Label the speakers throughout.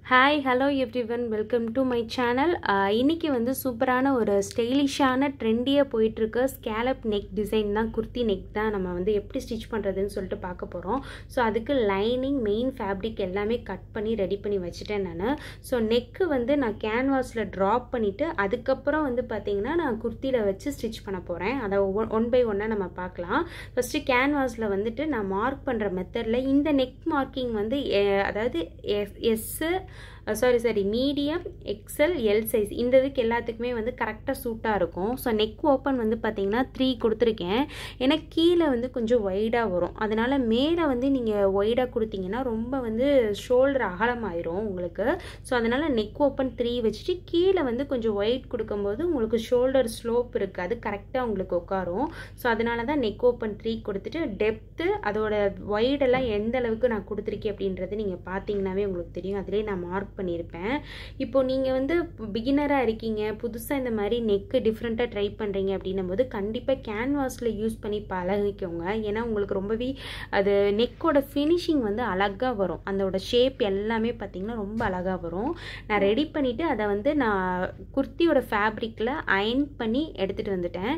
Speaker 1: Hi hello everyone, welcome to my channel. இன்றைக்கி வந்து சூப்பரான ஒரு ஸ்டைலிஷான ட்ரெண்டியாக போயிட்டுருக்க ஸ்கேலப் நெக் டிசைன் தான், குர்த்தி நெக் தான் நம்ம வந்து எப்படி ஸ்டிச் பண்ணுறதுன்னு சொல்லிட்டு பார்க்க போகிறோம். ஸோ அதுக்கு லைனிங், மெயின் ஃபேப்ரிக் எல்லாமே கட் பண்ணி ரெடி பண்ணி வச்சுட்டேன் நான். ஸோ நெக்கு வந்து நான் கேன்வாஸில் ட்ராப் பண்ணிவிட்டு அதுக்கப்புறம் வந்து பார்த்திங்கன்னா நான் குர்த்தியில் வச்சு ஸ்டிச் பண்ண போகிறேன். அதை ஒன் பை ஒன்னாக நம்ம பார்க்கலாம். ஃபஸ்ட்டு கேன்வாஸில் வந்துட்டு நான் மார்க் பண்ணுற மெத்தடில் இந்த நெக் மார்க்கிங் வந்து அதாவது மீடியம், எக்ஸல், எல் சைஸ் இந்த இதுக்கு எல்லாத்துக்குமே வந்து கரெக்டாக சூட்டாக இருக்கும். ஸோ நெக் ஓப்பன் வந்து பார்த்திங்கன்னா 3 கொடுத்துருக்கேன். ஏன்னா கீழே வந்து கொஞ்சம் ஒய்டாக வரும், அதனால் மேலே வந்து நீங்கள் ஒய்டாக கொடுத்தீங்கன்னா ரொம்ப வந்து ஷோல்டர் அகலமாயிரும் உங்களுக்கு. ஸோ அதனால் நெக் ஓப்பன் 3 வச்சுட்டு கீழே வந்து கொஞ்சம் ஒயிட் கொடுக்கும்போது உங்களுக்கு ஷோல்டர் ஸ்லோப் இருக்காது, கரெக்டாக உங்களுக்கு உட்காரும். ஸோ அதனால தான் நெக் ஓப்பன் 3 கொடுத்துட்டு டெப்த்து அதோட ஒய்டெல்லாம் எந்த அளவுக்கு நான் கொடுத்துருக்கேன் அப்படின்றது நீங்கள் பார்த்தீங்கன்னாவே உங்களுக்கு தெரியும். அதிலே நான் மார்க் பண்ணியிருப்பேன். இப்போ நீங்கள் வந்து பிகினராக இருக்கீங்க, புதுசாக இந்த மாதிரி நெக்கு டிஃப்ரெண்ட்டாக ட்ரை பண்ணுறீங்க அப்படின்னும் போது கண்டிப்பாக கேன்வாஸில் யூஸ் பண்ணி பழகிக்கோங்க. ஏன்னா உங்களுக்கு ரொம்பவே அது நெக்கோட ஃபினிஷிங் வந்து அழகாக வரும், அதோட ஷேப் எல்லாமே பார்த்திங்கன்னா ரொம்ப அழகாக வரும். நான் ரெடி பண்ணிவிட்டு அதை வந்து நான் குர்த்தியோட ஃபேப்ரிக்கில் அயன் பண்ணி எடுத்துகிட்டு வந்துட்டேன்.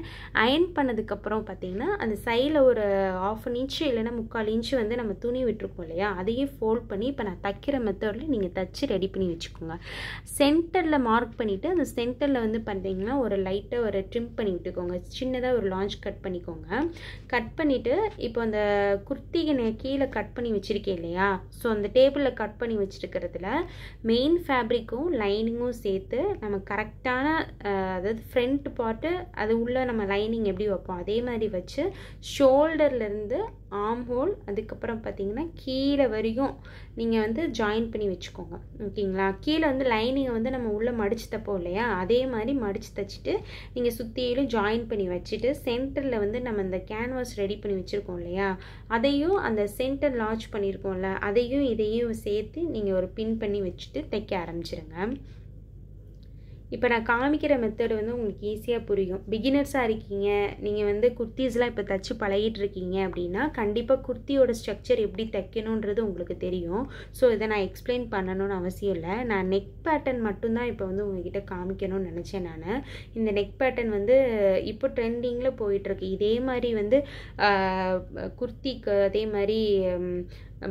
Speaker 1: அயன் பண்ணதுக்கப்புறம் பார்த்திங்கன்னா அந்த சைடில் ஒரு 1/2 இன்ச்சு இல்லைன்னா 3/4 இன்ச்சு வந்து நம்ம துணி விட்டுருக்கோம் இல்லையா, அதையும் ஃபோல்ட் பண்ணி இப்போ நான் தைக்கிற மெத்தடில் நீங்கள் தச்சு ரெடி பண்ணி வச்சுக்கோங்க. சென்டரில் மார்க் பண்ணிவிட்டு அந்த சென்டரில் வந்து பார்த்தீங்கன்னா ஒரு லைட்டாக ஒரு ட்ரிம் பண்ணி விட்டுக்கோங்க, சின்னதாக ஒரு லான்ச் கட் பண்ணிக்கோங்க. கட் பண்ணிவிட்டு இப்போ அந்த குர்த்திக்கு கீழே கட் பண்ணி வச்சுருக்கேன் இல்லையா, ஸோ அந்த டேபிளில் கட் பண்ணி வச்சுருக்கிறதுல மெயின் ஃபேப்ரிக்கும் லைனிங்கும் சேர்த்து நம்ம கரெக்டான அதாவது ஃப்ரண்ட் பார்ட்டு அது உள்ளே நம்ம லைனிங் எப்படி வைப்போம் அதே மாதிரி வச்சு ஷோல்டர்லேருந்து ஆர்ம் ஹோல் அதுக்கப்புறம் பார்த்தீங்கன்னா கீழே வரையும் நீங்கள் வந்து ஜாயின் பண்ணி வச்சுக்கோங்க. ஓகேங்களா, கீழே வந்து லைனிங்கை வந்து நம்ம உள்ளே மடித்து தைப்போம் இல்லையா, அதே மாதிரி மடித்து தைச்சிட்டு நீங்கள் சுற்றியிலும் ஜாயின் பண்ணி வச்சுட்டு சென்டரில் வந்து நம்ம இந்த கேன்வாஸ் ரெடி பண்ணி வச்சுருக்கோம் இல்லையா, அதையும் அந்த சென்டர் லான்ச் பண்ணியிருக்கோம்ல அதையும் இதையும் சேர்த்து நீங்கள் ஒரு பின் பண்ணி வச்சுட்டு தைக்க ஆரம்பிச்சிருங்க. இப்போ நான் காமிக்கிற மெத்தடு வந்து உங்களுக்கு ஈஸியாக புரியும். பிகினர்ஸாக இருக்கீங்க, நீங்கள் வந்து குர்த்திஸ்லாம் இப்போ தைச்சி பழகிட்டு இருக்கீங்க அப்படின்னா கண்டிப்பாக குர்த்தியோட ஸ்ட்ரக்சர் எப்படி தைக்கணுன்றது உங்களுக்கு தெரியும். ஸோ இதை நான் எக்ஸ்பிளைன் பண்ணணும்னு அவசியம் இல்லை. நான் நெக் பேட்டர்ன் மட்டும்தான் இப்போ வந்து உங்ககிட்ட காமிக்கணும்னு நினச்சேன். நான் இந்த நெக் பேட்டர்ன் வந்து இப்போ ட்ரெண்டிங்கில் போயிட்டுருக்கு. இதே மாதிரி வந்து குர்த்திக்கு அதே மாதிரி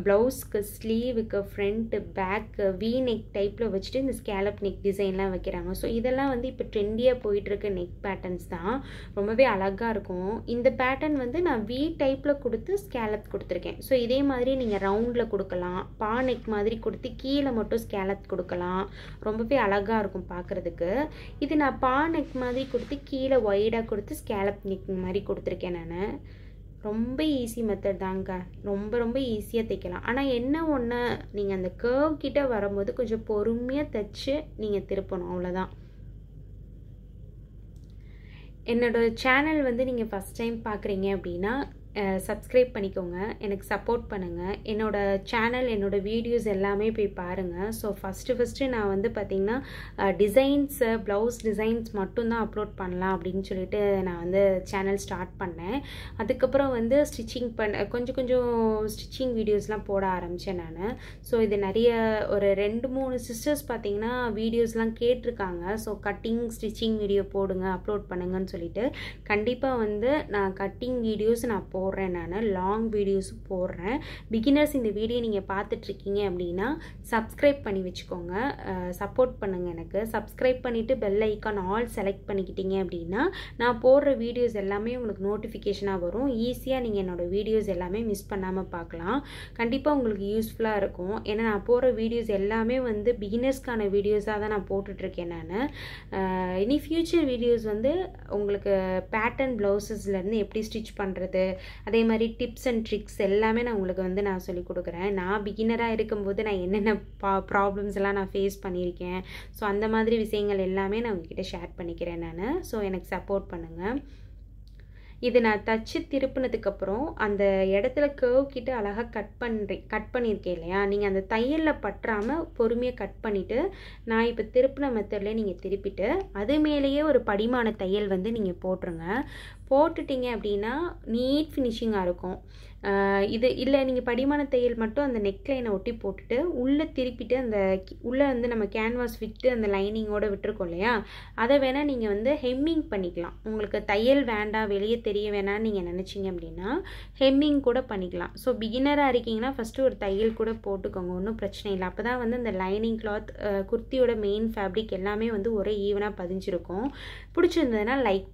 Speaker 1: ப்ளவுஸ்க்கு, ஸ்லீவுக்கு, ஃப்ரண்ட்டு, பேக்கு, வி நெக் டைப்பில் வச்சுட்டு இந்த ஸ்கேலப் நெக் டிசைன்லாம் வைக்கிறாங்க. ஸோ இதெல்லாம் வந்து இப்போ ட்ரெண்டியாக போயிட்டுருக்க நெக் பேட்டர்ன்ஸ் தான், ரொம்பவே அழகாக இருக்கும். இந்த பேட்டர்ன் வந்து நான் வி டைப்பில் கொடுத்து ஸ்கேலப் கொடுத்துருக்கேன். ஸோ இதே மாதிரி நீங்கள் ரவுண்டில் கொடுக்கலாம், பா நெக் மாதிரி கொடுத்து கீழே மட்டும் ஸ்கேலப் கொடுக்கலாம், ரொம்பவே அழகாக இருக்கும் பார்க்குறதுக்கு. இது நான் பா நெக் மாதிரி கொடுத்து கீழே ஒய்டாக கொடுத்து ஸ்கேலப் நெக் மாதிரி கொடுத்துருக்கேன். நான் ரொம்ப ஈஸி மெத்தட் தாங்க, ரொம்ப ஈஸியாக தைக்கலாம். ஆனால் என்ன ஒன்று, நீங்கள் அந்த கர்வ் கிட்ட வரும்போது கொஞ்சம் பொறுமையாக தைச்சு நீங்கள் திருப்பணும், அவ்வளோதான். என்னோடய சேனல் வந்து நீங்கள் ஃபஸ்ட் டைம் பார்க்குறீங்க அப்படின்னா சப்ஸ்கிரைப் பண்ணிக்கோங்க, எனக்கு சப்போர்ட் பண்ணுங்கள். என்னோடய சேனல் என்னோடய வீடியோஸ் எல்லாமே போய் பாருங்கள். ஸோ ஃபஸ்ட்டு நான் வந்து பார்த்திங்கன்னா டிசைன்ஸு, ப்ளவுஸ் டிசைன்ஸ் மட்டும்தான் அப்லோட் பண்ணலாம் அப்படின்னு சொல்லிட்டு நான் வந்து சேனல் ஸ்டார்ட் பண்ணேன். அதுக்கப்புறம் வந்து ஸ்டிச்சிங் கொஞ்சம் ஸ்டிச்சிங் வீடியோஸ்லாம் போட ஆரம்பித்தேன் நான். ஸோ இது நிறைய ஒரு 2-3 சிஸ்டர்ஸ் பார்த்திங்கன்னா வீடியோஸ்லாம் கேட்டிருக்காங்க. ஸோ கட்டிங் ஸ்டிச்சிங் வீடியோ போடுங்க, அப்லோட் பண்ணுங்கன்னு சொல்லிட்டு கண்டிப்பாக வந்து நான் கட்டிங் வீடியோஸ் நான் போடுறேன். நான் லாங் வீடியோஸ் போடுறேன். பிகினர்ஸ் இந்த வீடியோ நீங்கள் பார்த்துட்ருக்கீங்க அப்படின்னா சப்ஸ்கிரைப் பண்ணி வச்சுக்கோங்க, சப்போர்ட் பண்ணுங்கள் எனக்கு. சப்ஸ்கிரைப் பண்ணிவிட்டு பெல் ஐக்கான் ஆல் செலக்ட் பண்ணிக்கிட்டீங்க அப்படின்னா நான் போடுற வீடியோஸ் எல்லாமே உங்களுக்கு நோட்டிஃபிகேஷனாக வரும். ஈஸியாக நீங்கள் என்னோடய வீடியோஸ் எல்லாமே மிஸ் பண்ணாமல் பார்க்கலாம். கண்டிப்பாக உங்களுக்கு யூஸ்ஃபுல்லாக இருக்கும். ஏன்னா நான் போடுற வீடியோஸ் எல்லாமே வந்து பிகினர்ஸ்க்கான வீடியோஸாக தான் நான் போட்டுட்ருக்கேன். நான் இனி ஃப்யூச்சர் வீடியோஸ் வந்து உங்களுக்கு பேட்டர்ன் ப்ளவுசஸ்லேருந்து எப்படி ஸ்டிச் பண்ணுறது, அதே மாதிரி டிப்ஸ் அண்ட் ட்ரிக்ஸ் எல்லாமே நான் உங்களுக்கு வந்து நான் சொல்லிக் கொடுக்குறேன். நான் பிகினராக இருக்கும்போது நான் என்னென்ன ப்ராப்ளம்ஸ் எல்லாம் நான் ஃபேஸ் பண்ணியிருக்கேன், ஸோ அந்த மாதிரி விஷயங்கள் எல்லாமே நான் உங்ககிட்ட ஷேர் பண்ணிக்கிறேன் நான். ஸோ எனக்கு சப்போர்ட் பண்ணுங்கள். இது நான் தச்சு திருப்பினதுக்கப்புறம் அந்த இடத்துல கர்வ் கிட்ட அழகாக கட் பண்ணியிருக்கேன் இல்லையா, நீங்கள் அந்த தையலில் பற்றாமல் பொறுமையாக கட் பண்ணிவிட்டு நான் இப்போ திருப்பின மெத்தடில் நீங்கள் திருப்பிட்டு அது மேலேயே ஒரு படிமான தையல் வந்து நீங்கள் போட்டுருங்க. போட்டுட்டிங்க அப்படின்னா நீட் ஃபினிஷிங்காக இருக்கும். இது இல்லை நீங்கள் படிமான தையல் மட்டும் அந்த நெக்லைனை ஒட்டி போட்டுட்டு உள்ளே திருப்பிட்டு அந்த உள்ளே வந்து நம்ம கேன்வாஸ் விட்டு அந்த லைனிங்கோடு விட்டுருக்கோம் இல்லையா, அதை வேணால் நீங்கள் வந்து ஹெம்மிங் பண்ணிக்கலாம். உங்களுக்கு தையல் வேண்டாம், வெளியே தெரிய வேணாம்னு நீங்கள் நினச்சிங்க அப்படின்னா ஹெம்மிங் கூட பண்ணிக்கலாம். ஸோ பிகினராக இருக்கீங்கன்னா ஃபஸ்ட்டு ஒரு தையல் கூட போட்டுக்கோங்க, ஒன்றும் பிரச்சனை இல்லை. அப்போ தான் வந்து அந்த லைனிங் கிளாத், குர்த்தியோட மெயின் ஃபேப்ரிக் எல்லாமே வந்து ஒரே ஈவனாக பதிஞ்சிருக்கும். பிடிச்சிருந்ததுன்னா லைக்